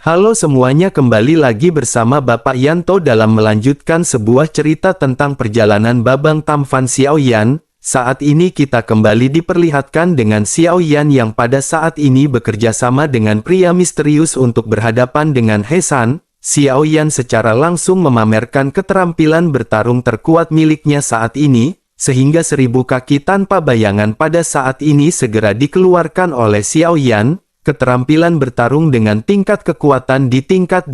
Halo semuanya, kembali lagi bersama Bapak Yanto dalam melanjutkan sebuah cerita tentang perjalanan Babang Tampan Xiaoyan. Saat ini kita kembali diperlihatkan dengan Xiaoyan yang pada saat ini bekerja sama dengan pria misterius untuk berhadapan dengan He San. Xiaoyan secara langsung memamerkan keterampilan bertarung terkuat miliknya saat ini, sehingga 1000 kaki tanpa bayangan pada saat ini segera dikeluarkan oleh Xiaoyan. Keterampilan bertarung dengan tingkat kekuatan di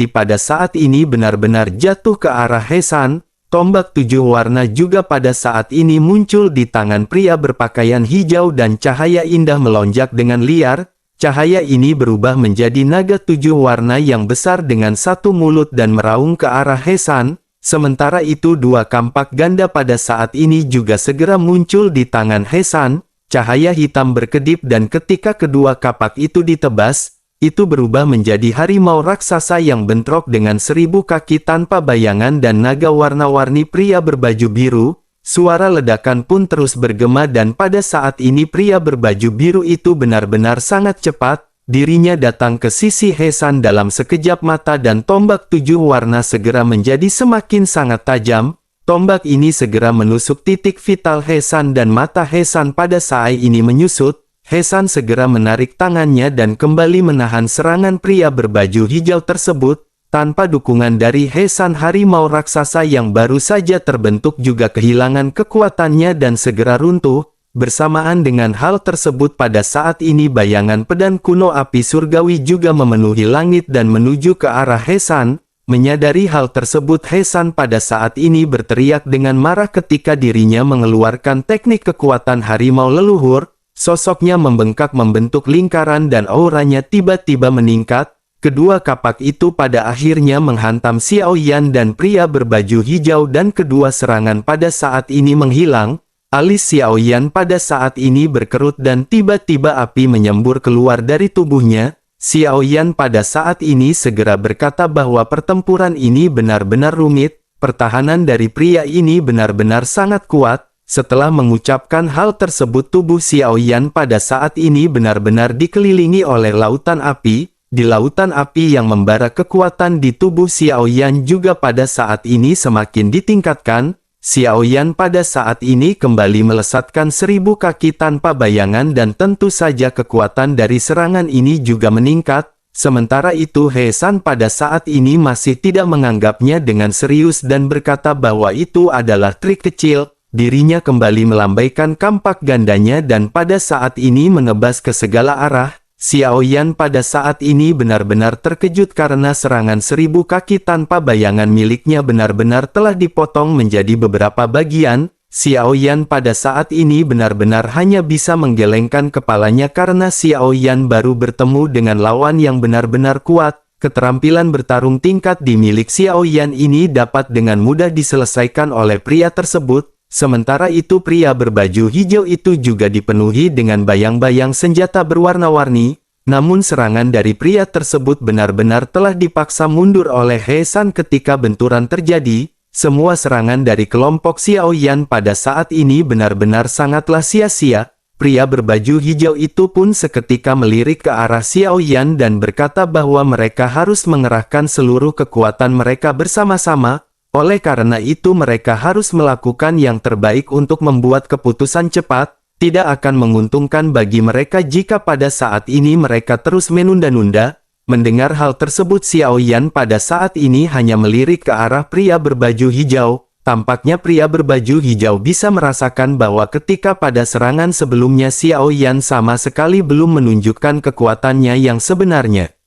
pada saat ini benar-benar jatuh ke arah He San. Tombak 7 warna juga pada saat ini muncul di tangan pria berpakaian hijau dan cahaya indah melonjak dengan liar. Cahaya ini berubah menjadi naga 7 warna yang besar dengan satu mulut dan meraung ke arah He San. Sementara itu dua kampak ganda pada saat ini juga segera muncul di tangan He San. Cahaya hitam berkedip dan ketika kedua kapak itu ditebas, itu berubah menjadi harimau raksasa yang bentrok dengan 1000 kaki tanpa bayangan dan naga warna-warni pria berbaju biru. Suara ledakan pun terus bergema dan pada saat ini pria berbaju biru itu benar-benar sangat cepat. Dirinya datang ke sisi He San dalam sekejap mata dan tombak 7 warna segera menjadi semakin sangat tajam. Tombak ini segera menusuk titik vital He San dan mata He San pada saat ini menyusut. He San segera menarik tangannya dan kembali menahan serangan pria berbaju hijau tersebut. Tanpa dukungan dari He San, harimau raksasa yang baru saja terbentuk juga kehilangan kekuatannya dan segera runtuh. Bersamaan dengan hal tersebut pada saat ini bayangan pedang kuno api surgawi juga memenuhi langit dan menuju ke arah He San. Menyadari hal tersebut, He San pada saat ini berteriak dengan marah ketika dirinya mengeluarkan teknik kekuatan harimau leluhur. Sosoknya membengkak membentuk lingkaran dan auranya tiba-tiba meningkat. Kedua kapak itu pada akhirnya menghantam Xiaoyan dan pria berbaju hijau dan kedua serangan pada saat ini menghilang. Alis Xiaoyan pada saat ini berkerut dan tiba-tiba api menyembur keluar dari tubuhnya. Xiaoyan pada saat ini segera berkata bahwa pertempuran ini benar-benar rumit, pertahanan dari pria ini benar-benar sangat kuat. Setelah mengucapkan hal tersebut tubuh Xiaoyan pada saat ini benar-benar dikelilingi oleh lautan api. Di lautan api yang membara kekuatan di tubuh Xiaoyan juga pada saat ini semakin ditingkatkan. Xiaoyan pada saat ini kembali melesatkan 1000 kaki tanpa bayangan dan tentu saja kekuatan dari serangan ini juga meningkat. Sementara itu He San pada saat ini masih tidak menganggapnya dengan serius dan berkata bahwa itu adalah trik kecil. Dirinya kembali melambaikan kampak gandanya dan pada saat ini menebas ke segala arah. Xiaoyan pada saat ini benar-benar terkejut karena serangan 1000 kaki tanpa bayangan miliknya benar-benar telah dipotong menjadi beberapa bagian. Xiaoyan pada saat ini benar-benar hanya bisa menggelengkan kepalanya karena Xiaoyan baru bertemu dengan lawan yang benar-benar kuat. Keterampilan bertarung tingkat di milik Xiaoyan ini dapat dengan mudah diselesaikan oleh pria tersebut. Sementara itu pria berbaju hijau itu juga dipenuhi dengan bayang-bayang senjata berwarna-warni. Namun serangan dari pria tersebut benar-benar telah dipaksa mundur oleh He San ketika benturan terjadi. Semua serangan dari kelompok Xiaoyan pada saat ini benar-benar sangatlah sia-sia. Pria berbaju hijau itu pun seketika melirik ke arah Xiaoyan dan berkata bahwa mereka harus mengerahkan seluruh kekuatan mereka bersama-sama. Oleh karena itu mereka harus melakukan yang terbaik untuk membuat keputusan cepat. Tidak akan menguntungkan bagi mereka jika pada saat ini mereka terus menunda-nunda. Mendengar hal tersebut Xiaoyan pada saat ini hanya melirik ke arah pria berbaju hijau. Tampaknya pria berbaju hijau bisa merasakan bahwa ketika pada serangan sebelumnya Xiaoyan sama sekali belum menunjukkan kekuatannya yang sebenarnya.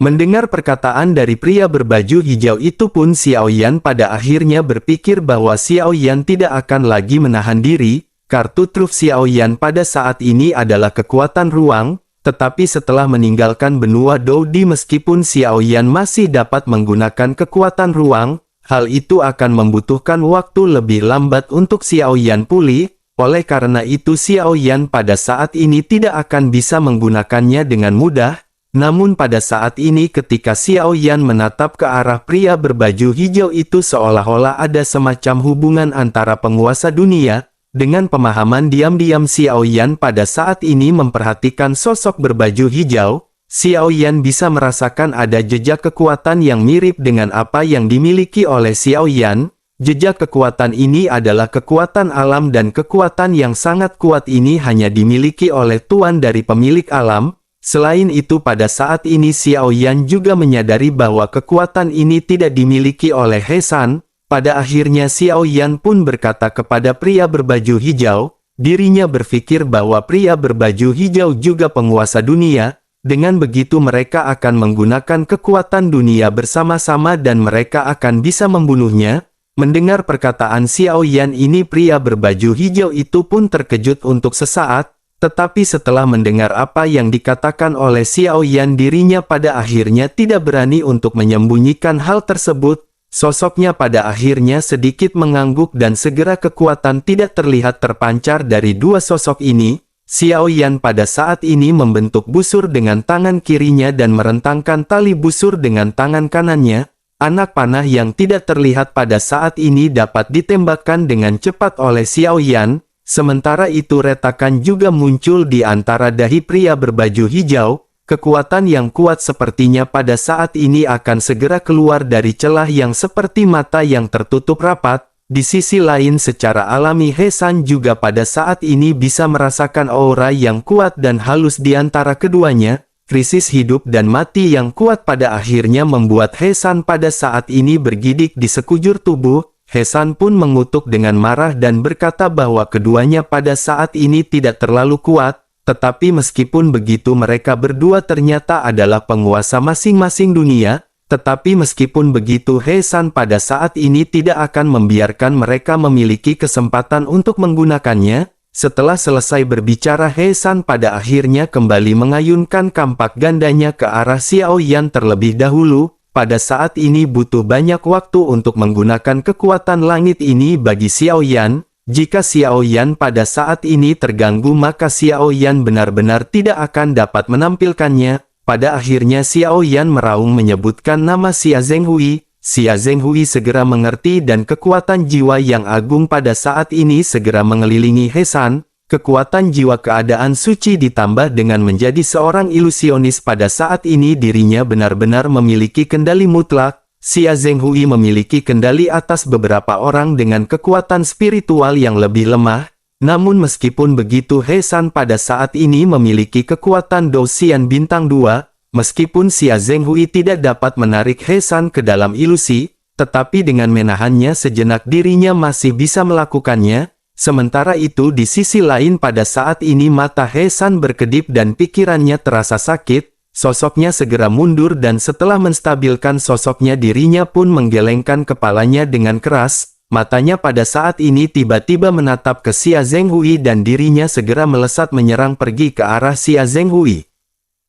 Mendengar perkataan dari pria berbaju hijau itu pun Xiaoyan pada akhirnya berpikir bahwa Xiaoyan tidak akan lagi menahan diri. Kartu truf Xiaoyan pada saat ini adalah kekuatan ruang, tetapi setelah meninggalkan benua Doudi meskipun Xiaoyan masih dapat menggunakan kekuatan ruang, hal itu akan membutuhkan waktu lebih lambat untuk Xiaoyan pulih. Oleh karena itu Xiaoyan pada saat ini tidak akan bisa menggunakannya dengan mudah. Namun pada saat ini ketika Xiaoyan menatap ke arah pria berbaju hijau itu seolah-olah ada semacam hubungan antara penguasa dunia. Dengan pemahaman diam-diam Xiaoyan pada saat ini memperhatikan sosok berbaju hijau. Xiao Yan bisa merasakan ada jejak kekuatan yang mirip dengan apa yang dimiliki oleh Xiao Yan. Jejak kekuatan ini adalah kekuatan alam dan kekuatan yang sangat kuat ini hanya dimiliki oleh tuan dari pemilik alam. Selain itu pada saat ini Xiao Yan juga menyadari bahwa kekuatan ini tidak dimiliki oleh He San. Pada akhirnya Xiao Yan pun berkata kepada pria berbaju hijau, dirinya berpikir bahwa pria berbaju hijau juga penguasa dunia. Dengan begitu mereka akan menggunakan kekuatan dunia bersama-sama dan mereka akan bisa membunuhnya. Mendengar perkataan Xiao Yan ini pria berbaju hijau itu pun terkejut untuk sesaat, tetapi setelah mendengar apa yang dikatakan oleh Xiao Yan dirinya pada akhirnya tidak berani untuk menyembunyikan hal tersebut. Sosoknya pada akhirnya sedikit mengangguk dan segera kekuatan tidak terlihat terpancar dari dua sosok ini. Xiao Yan pada saat ini membentuk busur dengan tangan kirinya dan merentangkan tali busur dengan tangan kanannya. Anak panah yang tidak terlihat pada saat ini dapat ditembakkan dengan cepat oleh Xiao Yan. Sementara itu retakan juga muncul di antara dahi pria berbaju hijau. Kekuatan yang kuat sepertinya pada saat ini akan segera keluar dari celah yang seperti mata yang tertutup rapat. Di sisi lain secara alami He San juga pada saat ini bisa merasakan aura yang kuat dan halus di antara keduanya. Krisis hidup dan mati yang kuat pada akhirnya membuat He San pada saat ini bergidik di sekujur tubuh. He San pun mengutuk dengan marah dan berkata bahwa keduanya pada saat ini tidak terlalu kuat. Tetapi meskipun begitu mereka berdua ternyata adalah penguasa masing-masing dunia. Tetapi meskipun begitu He San pada saat ini tidak akan membiarkan mereka memiliki kesempatan untuk menggunakannya. Setelah selesai berbicara He San pada akhirnya kembali mengayunkan kampak gandanya ke arah Xiao Yan terlebih dahulu. Pada saat ini butuh banyak waktu untuk menggunakan kekuatan langit ini bagi Xiao Yan. Jika Xiao Yan pada saat ini terganggu maka Xiao Yan benar-benar tidak akan dapat menampilkannya. Pada akhirnya Xiao Yan meraung menyebutkan nama Xia Zhenghui. Xia Zhenghui segera mengerti dan kekuatan jiwa yang agung pada saat ini segera mengelilingi He San. Kekuatan jiwa keadaan suci ditambah dengan menjadi seorang ilusionis pada saat ini dirinya benar-benar memiliki kendali mutlak. Xia Zhenghui memiliki kendali atas beberapa orang dengan kekuatan spiritual yang lebih lemah. Namun meskipun begitu He San pada saat ini memiliki kekuatan Dou Xian bintang 2, meskipun Xia Zhenghui tidak dapat menarik He San ke dalam ilusi, tetapi dengan menahannya sejenak dirinya masih bisa melakukannya. Sementara itu di sisi lain pada saat ini mata He San berkedip dan pikirannya terasa sakit, sosoknya segera mundur dan setelah menstabilkan sosoknya dirinya pun menggelengkan kepalanya dengan keras. Matanya pada saat ini tiba-tiba menatap ke Xia Zhenghui dan dirinya segera melesat menyerang pergi ke arah Xia Zhenghui.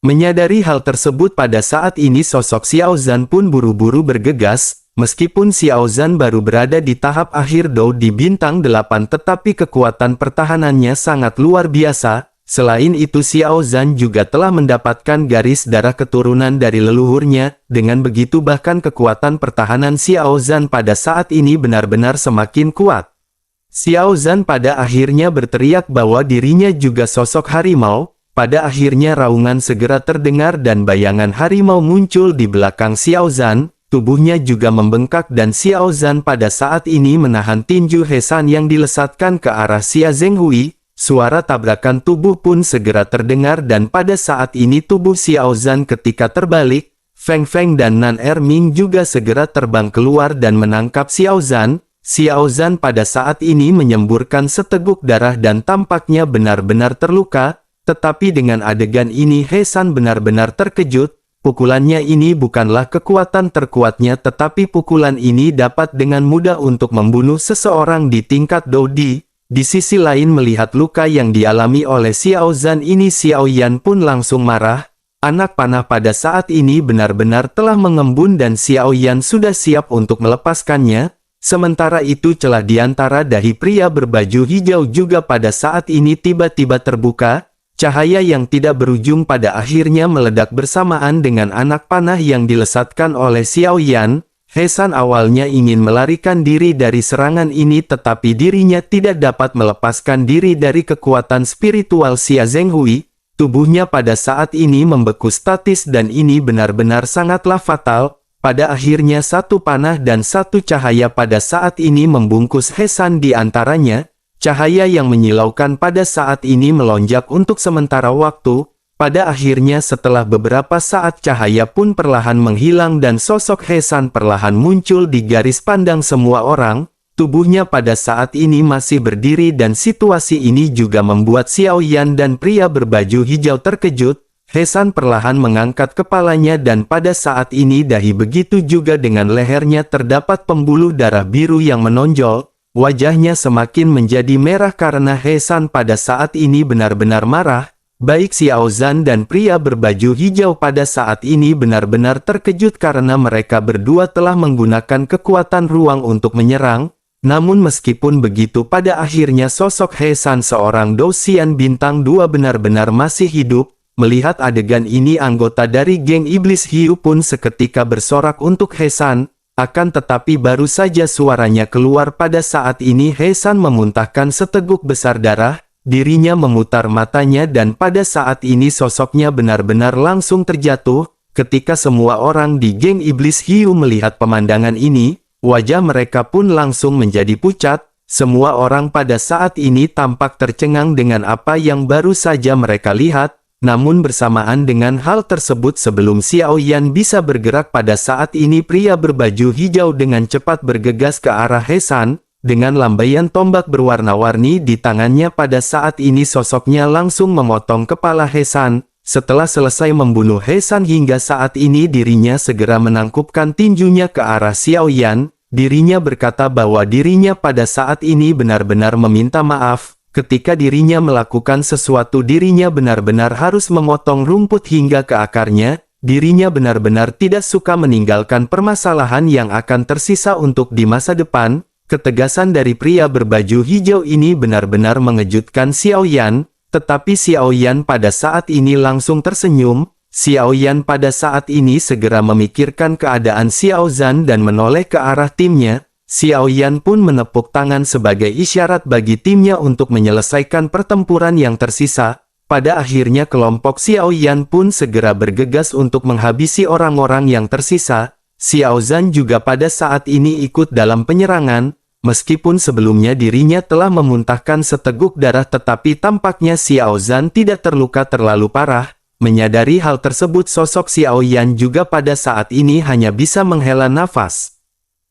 Menyadari hal tersebut pada saat ini sosok Xiao Zhan pun buru-buru bergegas, meskipun Xiao Zhan baru berada di tahap akhir Dou di bintang 8 tetapi kekuatan pertahanannya sangat luar biasa. Selain itu Xiao Zhan juga telah mendapatkan garis darah keturunan dari leluhurnya, dengan begitu bahkan kekuatan pertahanan Xiao Zhan pada saat ini benar-benar semakin kuat. Xiao Zhan pada akhirnya berteriak bahwa dirinya juga sosok harimau, pada akhirnya raungan segera terdengar dan bayangan harimau muncul di belakang Xiao Zhan, tubuhnya juga membengkak dan Xiao Zhan pada saat ini menahan tinju He San yang dilesatkan ke arah Xia Zhenghui. Suara tabrakan tubuh pun segera terdengar dan pada saat ini tubuh Xiao Zhan ketika terbalik, Feng Feng dan Nan Erming juga segera terbang keluar dan menangkap Xiao Zhan. Xiao Zhan pada saat ini menyemburkan seteguk darah dan tampaknya benar-benar terluka, tetapi dengan adegan ini He San benar-benar terkejut. Pukulannya ini bukanlah kekuatan terkuatnya tetapi pukulan ini dapat dengan mudah untuk membunuh seseorang di tingkat Dou Di. Di sisi lain melihat luka yang dialami oleh Xiao Zhan ini Xiao Yan pun langsung marah. Anak panah pada saat ini benar-benar telah mengembun dan Xiao Yan sudah siap untuk melepaskannya. Sementara itu celah di antara dahi pria berbaju hijau juga pada saat ini tiba-tiba terbuka. Cahaya yang tidak berujung pada akhirnya meledak bersamaan dengan anak panah yang dilesatkan oleh Xiao Yan. He San awalnya ingin melarikan diri dari serangan ini tetapi dirinya tidak dapat melepaskan diri dari kekuatan spiritual Xia Zhenghui. Tubuhnya pada saat ini membeku statis dan ini benar-benar sangatlah fatal. Pada akhirnya satu panah dan satu cahaya pada saat ini membungkus He San di antaranya. Cahaya yang menyilaukan pada saat ini melonjak untuk sementara waktu. Pada akhirnya setelah beberapa saat cahaya pun perlahan menghilang dan sosok He San perlahan muncul di garis pandang semua orang. Tubuhnya pada saat ini masih berdiri dan situasi ini juga membuat Xiao Yan dan pria berbaju hijau terkejut. He San perlahan mengangkat kepalanya dan pada saat ini dahi begitu juga dengan lehernya terdapat pembuluh darah biru yang menonjol. Wajahnya semakin menjadi merah karena He San pada saat ini benar-benar marah. Baik Xiao Zhan dan pria berbaju hijau pada saat ini benar-benar terkejut karena mereka berdua telah menggunakan kekuatan ruang untuk menyerang. Namun meskipun begitu pada akhirnya sosok He San seorang Dosian bintang 2 benar-benar masih hidup. Melihat adegan ini anggota dari geng Iblis Hiu pun seketika bersorak untuk He San. Akan tetapi baru saja suaranya keluar pada saat ini He San memuntahkan seteguk besar darah. Dirinya memutar matanya dan pada saat ini sosoknya benar-benar langsung terjatuh. Ketika semua orang di geng Iblis Hiu melihat pemandangan ini, wajah mereka pun langsung menjadi pucat. Semua orang pada saat ini tampak tercengang dengan apa yang baru saja mereka lihat. Namun bersamaan dengan hal tersebut sebelum Xiao Yan bisa bergerak pada saat ini pria berbaju hijau dengan cepat bergegas ke arah He San. Dengan lambaian tombak berwarna-warni di tangannya pada saat ini sosoknya langsung memotong kepala He San. Setelah selesai membunuh He San hingga saat ini dirinya segera menangkupkan tinjunya ke arah Xiao Yan. Dirinya berkata bahwa dirinya pada saat ini benar-benar meminta maaf. Ketika dirinya melakukan sesuatu dirinya benar-benar harus memotong rumput hingga ke akarnya. Dirinya benar-benar tidak suka meninggalkan permasalahan yang akan tersisa untuk di masa depan. Ketegasan dari pria berbaju hijau ini benar-benar mengejutkan Xiao Yan. Tetapi Xiao Yan pada saat ini langsung tersenyum. Xiao Yan pada saat ini segera memikirkan keadaan Xiao Zhan dan menoleh ke arah timnya. Xiao Yan pun menepuk tangan sebagai isyarat bagi timnya untuk menyelesaikan pertempuran yang tersisa. Pada akhirnya kelompok Xiao Yan pun segera bergegas untuk menghabisi orang-orang yang tersisa. Xiao Zhan juga pada saat ini ikut dalam penyerangan. Meskipun sebelumnya dirinya telah memuntahkan seteguk darah tetapi tampaknya Xiao Zhan tidak terluka terlalu parah. Menyadari hal tersebut sosok Xiao Yan juga pada saat ini hanya bisa menghela nafas.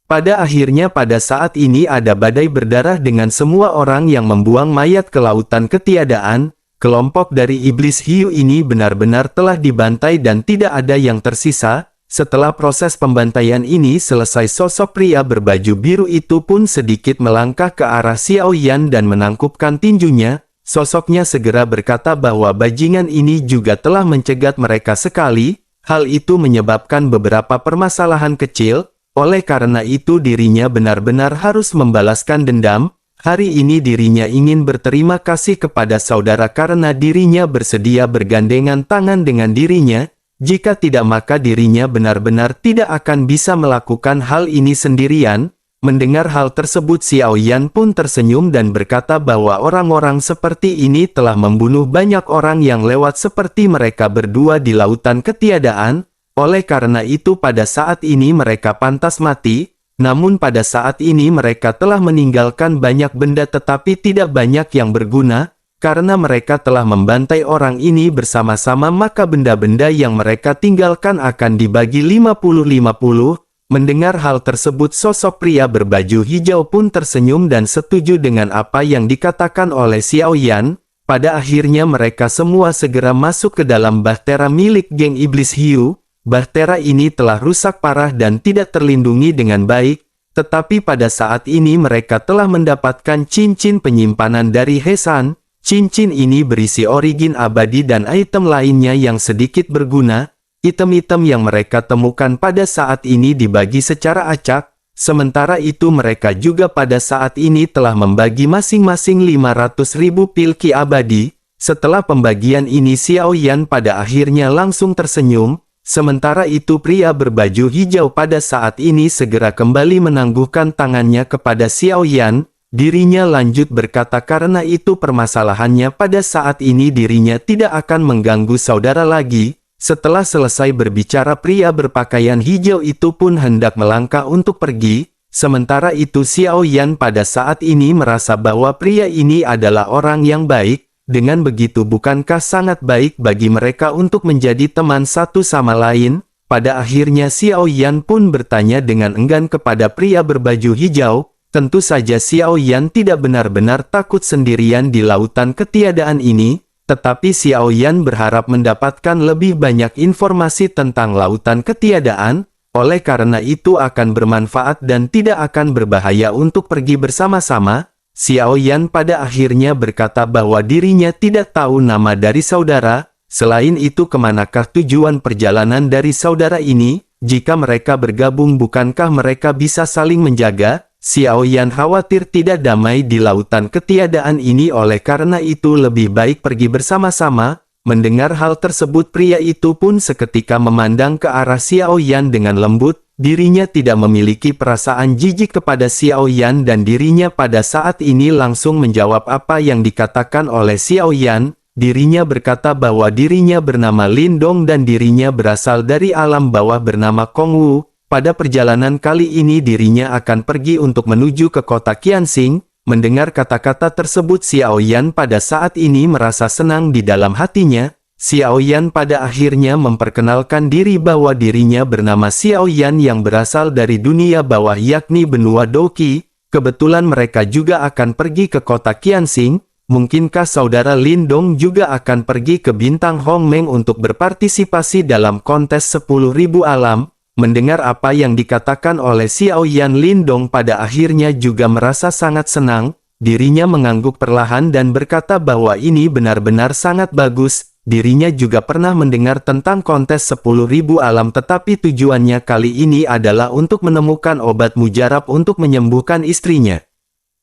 Pada akhirnya pada saat ini ada badai berdarah dengan semua orang yang membuang mayat ke lautan ketiadaan. Kelompok dari Iblis Hiu ini benar-benar telah dibantai dan tidak ada yang tersisa. Setelah proses pembantaian ini selesai sosok pria berbaju biru itu pun sedikit melangkah ke arah Xiao Yan dan menangkupkan tinjunya. Sosoknya segera berkata bahwa bajingan ini juga telah mencegat mereka sekali. Hal itu menyebabkan beberapa permasalahan kecil. Oleh karena itu dirinya benar-benar harus membalaskan dendam. Hari ini dirinya ingin berterima kasih kepada saudara karena dirinya bersedia bergandengan tangan dengan dirinya. Jika tidak maka dirinya benar-benar tidak akan bisa melakukan hal ini sendirian. Mendengar hal tersebut Xiao Yan pun tersenyum dan berkata bahwa orang-orang seperti ini telah membunuh banyak orang yang lewat seperti mereka berdua di lautan ketiadaan. Oleh karena itu pada saat ini mereka pantas mati. Namun pada saat ini mereka telah meninggalkan banyak benda tetapi tidak banyak yang berguna. Karena mereka telah membantai orang ini bersama-sama maka benda-benda yang mereka tinggalkan akan dibagi 50-50. Mendengar hal tersebut sosok pria berbaju hijau pun tersenyum dan setuju dengan apa yang dikatakan oleh Xiao Yan. Pada akhirnya mereka semua segera masuk ke dalam bahtera milik geng Iblis Hiu. Bahtera ini telah rusak parah dan tidak terlindungi dengan baik. Tetapi pada saat ini mereka telah mendapatkan cincin penyimpanan dari He San. Cincin ini berisi origin abadi dan item lainnya yang sedikit berguna. Item-item yang mereka temukan pada saat ini dibagi secara acak. Sementara itu mereka juga pada saat ini telah membagi masing-masing 500.000 pil ki abadi. Setelah pembagian ini Xiao Yan pada akhirnya langsung tersenyum. Sementara itu pria berbaju hijau pada saat ini segera kembali menangguhkan tangannya kepada Xiao Yan. Dirinya lanjut berkata karena itu permasalahannya pada saat ini dirinya tidak akan mengganggu saudara lagi. Setelah selesai berbicara pria berpakaian hijau itu pun hendak melangkah untuk pergi. Sementara itu Xiao Yan pada saat ini merasa bahwa pria ini adalah orang yang baik. Dengan begitu bukankah sangat baik bagi mereka untuk menjadi teman satu sama lain? Pada akhirnya Xiao Yan pun bertanya dengan enggan kepada pria berbaju hijau. Tentu saja Xiao Yan tidak benar-benar takut sendirian di lautan ketiadaan ini, tetapi Xiao Yan berharap mendapatkan lebih banyak informasi tentang lautan ketiadaan, oleh karena itu akan bermanfaat dan tidak akan berbahaya untuk pergi bersama-sama. Xiao Yan pada akhirnya berkata bahwa dirinya tidak tahu nama dari saudara, selain itu kemanakah tujuan perjalanan dari saudara ini, jika mereka bergabung bukankah mereka bisa saling menjaga? Xiao Yan khawatir tidak damai di lautan ketiadaan ini oleh karena itu lebih baik pergi bersama-sama. Mendengar hal tersebut pria itu pun seketika memandang ke arah Xiao Yan dengan lembut. Dirinya tidak memiliki perasaan jijik kepada Xiao Yan dan dirinya pada saat ini langsung menjawab apa yang dikatakan oleh Xiao Yan. Dirinya berkata bahwa dirinya bernama Lin Dong dan dirinya berasal dari alam bawah bernama Kong Wu. Pada perjalanan kali ini dirinya akan pergi untuk menuju ke kota Qianxing. Mendengar kata-kata tersebut Xiao Yan pada saat ini merasa senang di dalam hatinya. Xiao Yan pada akhirnya memperkenalkan diri bahwa dirinya bernama Xiao Yan yang berasal dari dunia bawah yakni benua Douqi. Kebetulan mereka juga akan pergi ke kota Qianxing. Mungkinkah saudara Lin Dong juga akan pergi ke bintang Hongmeng untuk berpartisipasi dalam kontes 10.000 alam? Mendengar apa yang dikatakan oleh Xiao Yan, Lin Dong pada akhirnya juga merasa sangat senang. Dirinya mengangguk perlahan dan berkata bahwa ini benar-benar sangat bagus. Dirinya juga pernah mendengar tentang kontes 10.000 alam tetapi tujuannya kali ini adalah untuk menemukan obat mujarab untuk menyembuhkan istrinya.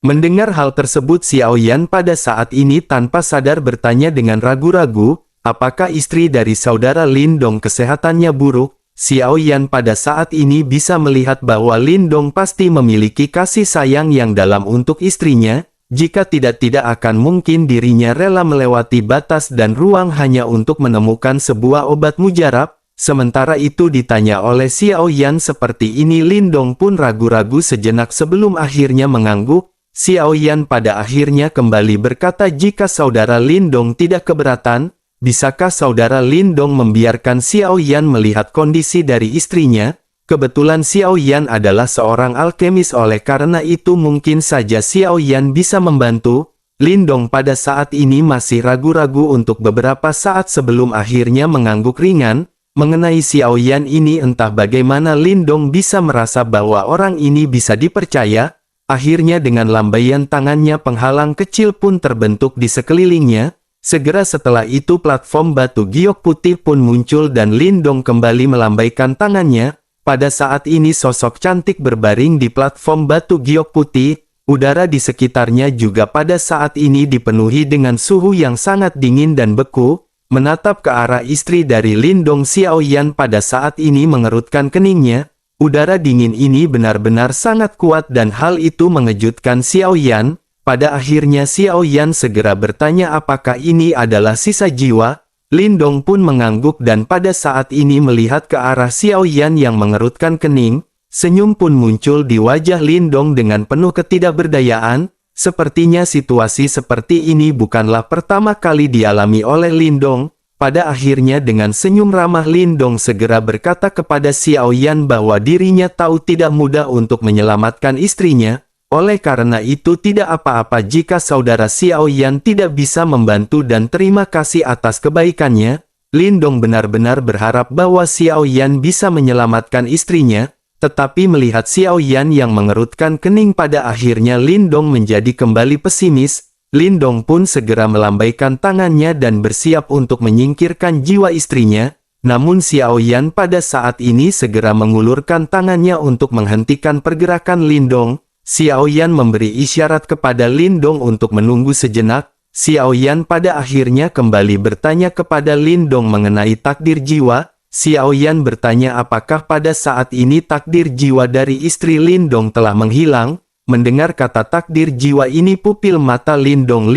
Mendengar hal tersebut Xiao Yan pada saat ini tanpa sadar bertanya dengan ragu-ragu, apakah istri dari saudara Lin Dong kesehatannya buruk? Xiao Yan pada saat ini bisa melihat bahwa Lin Dong pasti memiliki kasih sayang yang dalam untuk istrinya, jika tidak akan mungkin dirinya rela melewati batas dan ruang hanya untuk menemukan sebuah obat mujarab. Sementara itu ditanya oleh Xiao Yan seperti ini Lin Dong pun ragu-ragu sejenak sebelum akhirnya mengangguk. Xiao Yan pada akhirnya kembali berkata jika saudara Lin Dong tidak keberatan, bisakah saudara Lin Dong membiarkan Xiao Yan melihat kondisi dari istrinya? Kebetulan Xiao Yan adalah seorang alkemis oleh karena itu mungkin saja Xiao Yan bisa membantu. Lin Dong pada saat ini masih ragu-ragu untuk beberapa saat sebelum akhirnya mengangguk ringan. Mengenai Xiao Yan ini entah bagaimana Lin Dong bisa merasa bahwa orang ini bisa dipercaya. Akhirnya dengan lambaian tangannya penghalang kecil pun terbentuk di sekelilingnya. Segera setelah itu platform batu giok putih pun muncul dan Lin Dong kembali melambaikan tangannya. Pada saat ini sosok cantik berbaring di platform batu giok putih. Udara di sekitarnya juga pada saat ini dipenuhi dengan suhu yang sangat dingin dan beku. Menatap ke arah istri dari Lin Dong, Xiao Yan pada saat ini mengerutkan keningnya. Udara dingin ini benar-benar sangat kuat dan hal itu mengejutkan Xiao Yan. Pada akhirnya Xiao Yan segera bertanya apakah ini adalah sisa jiwa. Lin Dong pun mengangguk dan pada saat ini melihat ke arah Xiao Yan yang mengerutkan kening. Senyum pun muncul di wajah Lin Dong dengan penuh ketidakberdayaan. Sepertinya situasi seperti ini bukanlah pertama kali dialami oleh Lin Dong. Pada akhirnya dengan senyum ramah Lin Dong segera berkata kepada Xiao Yan bahwa dirinya tahu tidak mudah untuk menyelamatkan istrinya. Oleh karena itu tidak apa-apa jika saudara Xiao Yan tidak bisa membantu dan terima kasih atas kebaikannya. Lin Dong benar-benar berharap bahwa Xiao Yan bisa menyelamatkan istrinya. Tetapi melihat Xiao Yan yang mengerutkan kening pada akhirnya Lin Dong menjadi kembali pesimis. Lin Dong pun segera melambaikan tangannya dan bersiap untuk menyingkirkan jiwa istrinya. Namun Xiao Yan pada saat ini segera mengulurkan tangannya untuk menghentikan pergerakan Lin Dong. Xiao Yan memberi isyarat kepada Lin Dong untuk menunggu sejenak. Xiao Yan pada akhirnya kembali bertanya kepada Lin Dong mengenai takdir jiwa. Xiao Yan bertanya apakah pada saat ini takdir jiwa dari istri Lin Dong telah menghilang. Mendengar kata takdir jiwa ini, pupil mata Lindong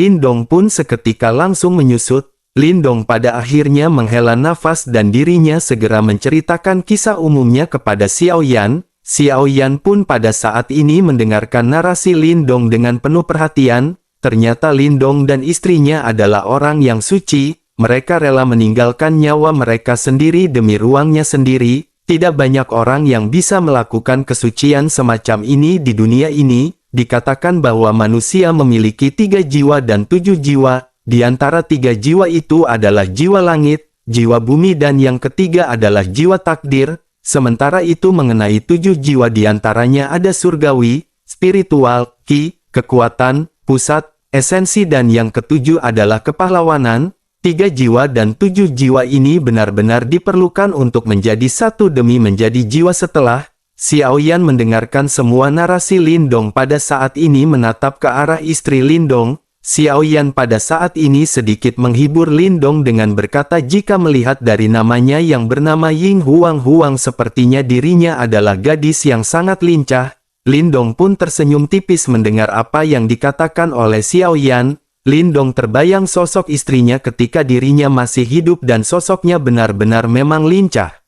pun seketika langsung menyusut. Lindong pada akhirnya menghela nafas dan dirinya segera menceritakan kisah umumnya kepada Xiao Yan. Xiao Yan pun pada saat ini mendengarkan narasi Lindong dengan penuh perhatian. Ternyata Lindong dan istrinya adalah orang yang suci. Mereka rela meninggalkan nyawa mereka sendiri demi ruangnya sendiri. Tidak banyak orang yang bisa melakukan kesucian semacam ini di dunia ini. Dikatakan bahwa manusia memiliki 3 jiwa dan 7 jiwa. Di antara 3 jiwa itu adalah jiwa langit, jiwa bumi, dan yang ketiga adalah jiwa takdir. Sementara itu mengenai 7 jiwa di antaranya ada surgawi, spiritual, ki, kekuatan, pusat, esensi, dan yang ketujuh adalah kepahlawanan. 3 jiwa dan 7 jiwa ini benar-benar diperlukan untuk menjadi satu demi menjadi jiwa. Setelah Xiao Yan mendengarkan semua narasi Lindong, pada saat ini menatap ke arah istri Lindong. Xiao Yan pada saat ini sedikit menghibur Lindong dengan berkata, jika melihat dari namanya yang bernama Ying Huang sepertinya dirinya adalah gadis yang sangat lincah. Lindong pun tersenyum tipis mendengar apa yang dikatakan oleh Xiao Yan. Lindong terbayang sosok istrinya ketika dirinya masih hidup dan sosoknya benar-benar memang lincah.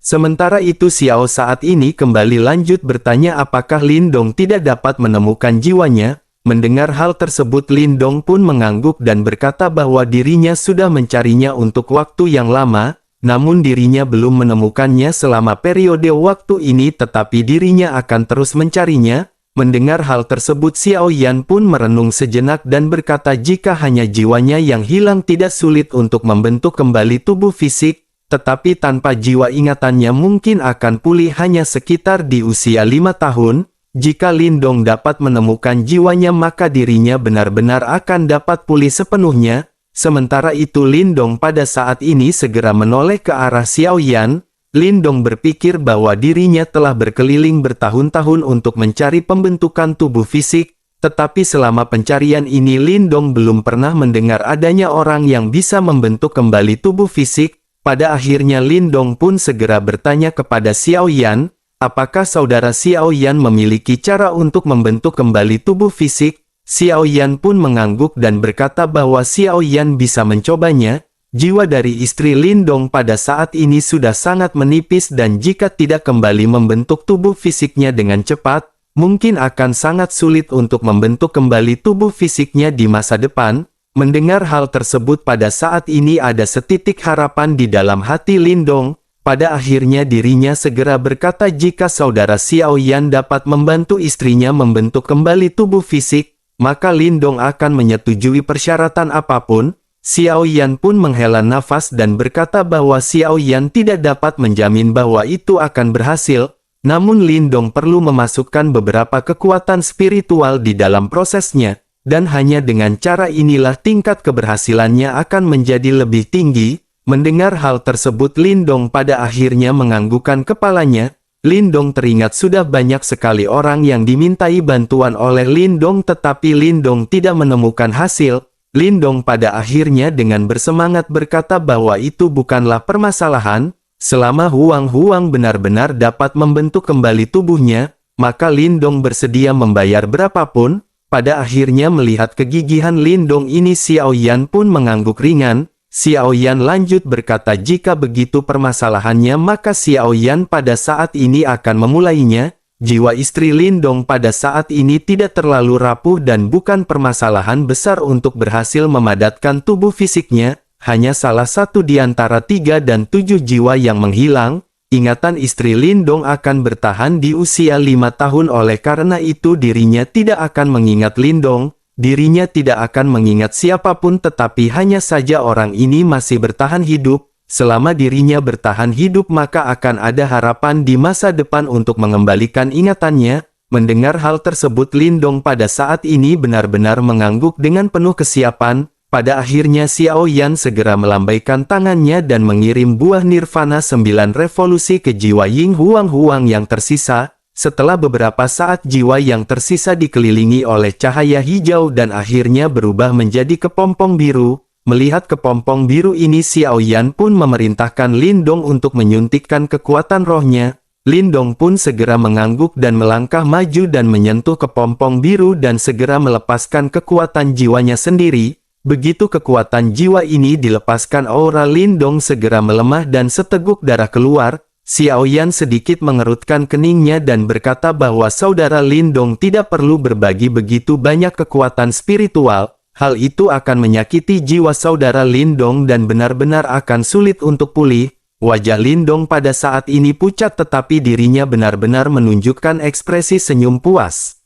Sementara itu Xiao saat ini kembali lanjut bertanya apakah Lindong tidak dapat menemukan jiwanya. Mendengar hal tersebut Lindong pun mengangguk dan berkata bahwa dirinya sudah mencarinya untuk waktu yang lama, namun dirinya belum menemukannya selama periode waktu ini, tetapi dirinya akan terus mencarinya. Mendengar hal tersebut Xiao Yan pun merenung sejenak dan berkata jika hanya jiwanya yang hilang tidak sulit untuk membentuk kembali tubuh fisik, tetapi tanpa jiwa ingatannya mungkin akan pulih hanya sekitar di usia 5 tahun. Jika Lindong dapat menemukan jiwanya maka dirinya benar-benar akan dapat pulih sepenuhnya. Sementara itu Lindong pada saat ini segera menoleh ke arah Xiao Yan. Lindong berpikir bahwa dirinya telah berkeliling bertahun-tahun untuk mencari pembentukan tubuh fisik. Tetapi selama pencarian ini Lindong belum pernah mendengar adanya orang yang bisa membentuk kembali tubuh fisik. Pada akhirnya Lindong pun segera bertanya kepada Xiao Yan. Apakah saudara Xiao Yan memiliki cara untuk membentuk kembali tubuh fisik? Xiao Yan pun mengangguk dan berkata bahwa Xiao Yan bisa mencobanya. Jiwa dari istri Lindong pada saat ini sudah sangat menipis dan jika tidak kembali membentuk tubuh fisiknya dengan cepat, mungkin akan sangat sulit untuk membentuk kembali tubuh fisiknya di masa depan. Mendengar hal tersebut pada saat ini ada setitik harapan di dalam hati Lindong. Pada akhirnya dirinya segera berkata jika saudara Xiao Yan dapat membantu istrinya membentuk kembali tubuh fisik, maka Lindong akan menyetujui persyaratan apapun. Xiao Yan pun menghela nafas dan berkata bahwa Xiao Yan tidak dapat menjamin bahwa itu akan berhasil, namun Lindong perlu memasukkan beberapa kekuatan spiritual di dalam prosesnya, dan hanya dengan cara inilah tingkat keberhasilannya akan menjadi lebih tinggi. Mendengar hal tersebut Lindong pada akhirnya menganggukkan kepalanya. Lindong teringat sudah banyak sekali orang yang dimintai bantuan oleh Lindong tetapi Lindong tidak menemukan hasil. Lindong pada akhirnya dengan bersemangat berkata bahwa itu bukanlah permasalahan. Selama Huang benar-benar dapat membentuk kembali tubuhnya, maka Lindong bersedia membayar berapapun. Pada akhirnya melihat kegigihan Lindong ini Xiao Yan pun mengangguk ringan. Xiao Yan lanjut berkata jika begitu permasalahannya maka Xiao Yan pada saat ini akan memulainya. Jiwa istri Lindong pada saat ini tidak terlalu rapuh dan bukan permasalahan besar untuk berhasil memadatkan tubuh fisiknya. Hanya salah satu di antara 3 dan 7 jiwa yang menghilang. Ingatan istri Lindong akan bertahan di usia 5 tahun oleh karena itu dirinya tidak akan mengingat Lindong. Dirinya tidak akan mengingat siapapun tetapi hanya saja orang ini masih bertahan hidup. Selama dirinya bertahan hidup maka akan ada harapan di masa depan untuk mengembalikan ingatannya. Mendengar hal tersebut Lindong pada saat ini benar-benar mengangguk dengan penuh kesiapan. Pada akhirnya Xiao Yan segera melambaikan tangannya dan mengirim buah nirvana 9 revolusi ke jiwa Ying Huang yang tersisa. Setelah beberapa saat jiwa yang tersisa dikelilingi oleh cahaya hijau dan akhirnya berubah menjadi kepompong biru. Melihat kepompong biru ini Xiao Yan pun memerintahkan Lindong untuk menyuntikkan kekuatan rohnya. Lindong pun segera mengangguk dan melangkah maju dan menyentuh kepompong biru dan segera melepaskan kekuatan jiwanya sendiri. Begitu kekuatan jiwa ini dilepaskan, aura Lindong segera melemah dan seteguk darah keluar. Xiaoyan sedikit mengerutkan keningnya dan berkata bahwa saudara Lindong tidak perlu berbagi begitu banyak kekuatan spiritual. Hal itu akan menyakiti jiwa saudara Lindong dan benar-benar akan sulit untuk pulih. Wajah Lindong pada saat ini pucat tetapi dirinya benar-benar menunjukkan ekspresi senyum puas.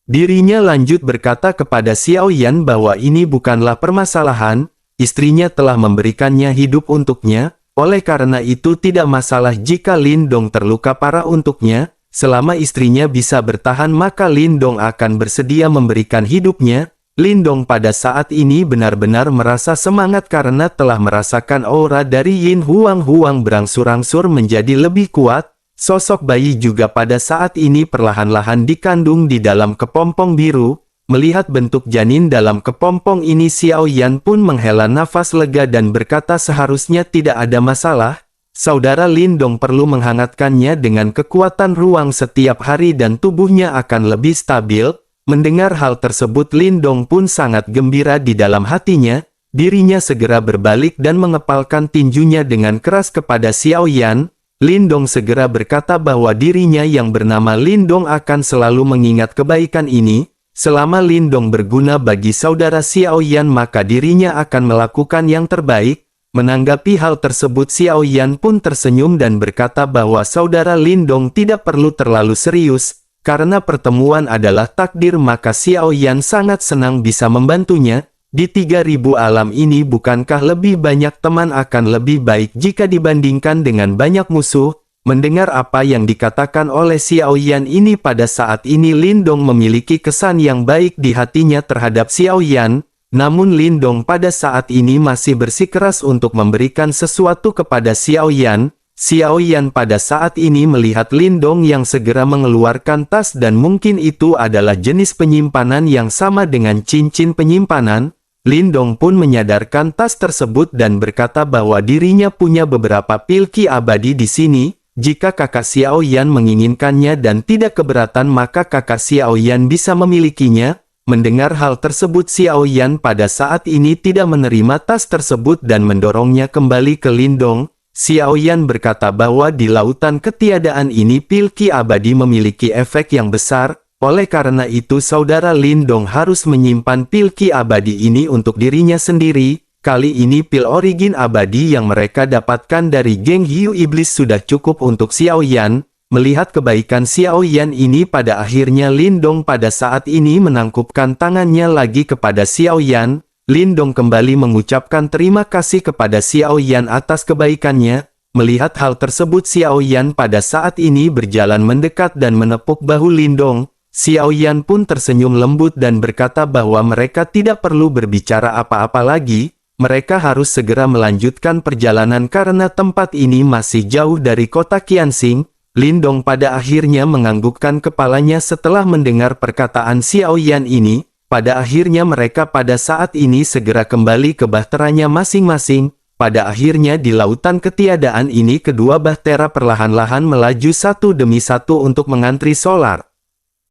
Dirinya lanjut berkata kepada Xiaoyan bahwa ini bukanlah permasalahan, istrinya telah memberikannya hidup untuknya, oleh karena itu tidak masalah jika Lindong terluka parah untuknya, selama istrinya bisa bertahan maka Lindong akan bersedia memberikan hidupnya. Lindong pada saat ini benar-benar merasa semangat karena telah merasakan aura dari Yin Huang berangsur-angsur menjadi lebih kuat. Sosok bayi juga pada saat ini perlahan-lahan dikandung di dalam kepompong biru. Melihat bentuk janin dalam kepompong ini, Xiaoyan pun menghela nafas lega dan berkata seharusnya tidak ada masalah. Saudara Lindong perlu menghangatkannya dengan kekuatan ruang setiap hari dan tubuhnya akan lebih stabil. Mendengar hal tersebut, Lindong pun sangat gembira di dalam hatinya. Dirinya segera berbalik dan mengepalkan tinjunya dengan keras kepada Xiaoyan. Lindong segera berkata bahwa dirinya yang bernama Lindong akan selalu mengingat kebaikan ini. Selama Lindong berguna bagi saudara Xiaoyan maka dirinya akan melakukan yang terbaik. Menanggapi hal tersebut, Xiaoyan pun tersenyum dan berkata bahwa saudara Lindong tidak perlu terlalu serius. Karena pertemuan adalah takdir maka Xiaoyan sangat senang bisa membantunya. Di 3000 alam ini bukankah lebih banyak teman akan lebih baik jika dibandingkan dengan banyak musuh? Mendengar apa yang dikatakan oleh Xiaoyan ini pada saat ini Lindong memiliki kesan yang baik di hatinya terhadap Xiaoyan. Namun Lindong pada saat ini masih bersikeras untuk memberikan sesuatu kepada Xiaoyan. Xiaoyan pada saat ini melihat Lindong yang segera mengeluarkan tas dan mungkin itu adalah jenis penyimpanan yang sama dengan cincin penyimpanan. Lindong pun menyadarkan tas tersebut dan berkata bahwa dirinya punya beberapa pil ki abadi di sini. Jika kakak Xiaoyan menginginkannya dan tidak keberatan maka kakak Xiaoyan bisa memilikinya. Mendengar hal tersebut, Xiaoyan pada saat ini tidak menerima tas tersebut dan mendorongnya kembali ke Lindong. Xiaoyan berkata bahwa di lautan ketiadaan ini pil ki abadi memiliki efek yang besar, oleh karena itu saudara Lindong harus menyimpan pil ki abadi ini untuk dirinya sendiri. Kali ini pil origin abadi yang mereka dapatkan dari geng Hiu Iblis sudah cukup untuk Xiaoyan. Melihat kebaikan Xiaoyan ini pada akhirnya Lindong pada saat ini menangkupkan tangannya lagi kepada Xiaoyan. Lindong kembali mengucapkan terima kasih kepada Xiaoyan atas kebaikannya. Melihat hal tersebut Xiaoyan pada saat ini berjalan mendekat dan menepuk bahu Lindong. Xiaoyan pun tersenyum lembut dan berkata bahwa mereka tidak perlu berbicara apa-apa lagi. Mereka harus segera melanjutkan perjalanan karena tempat ini masih jauh dari kota Qianxing. Lindong pada akhirnya menganggukkan kepalanya setelah mendengar perkataan Xiaoyan ini. Pada akhirnya mereka pada saat ini segera kembali ke bahteranya masing-masing. Pada akhirnya di lautan ketiadaan ini kedua bahtera perlahan-lahan melaju satu demi satu untuk mengantri solar.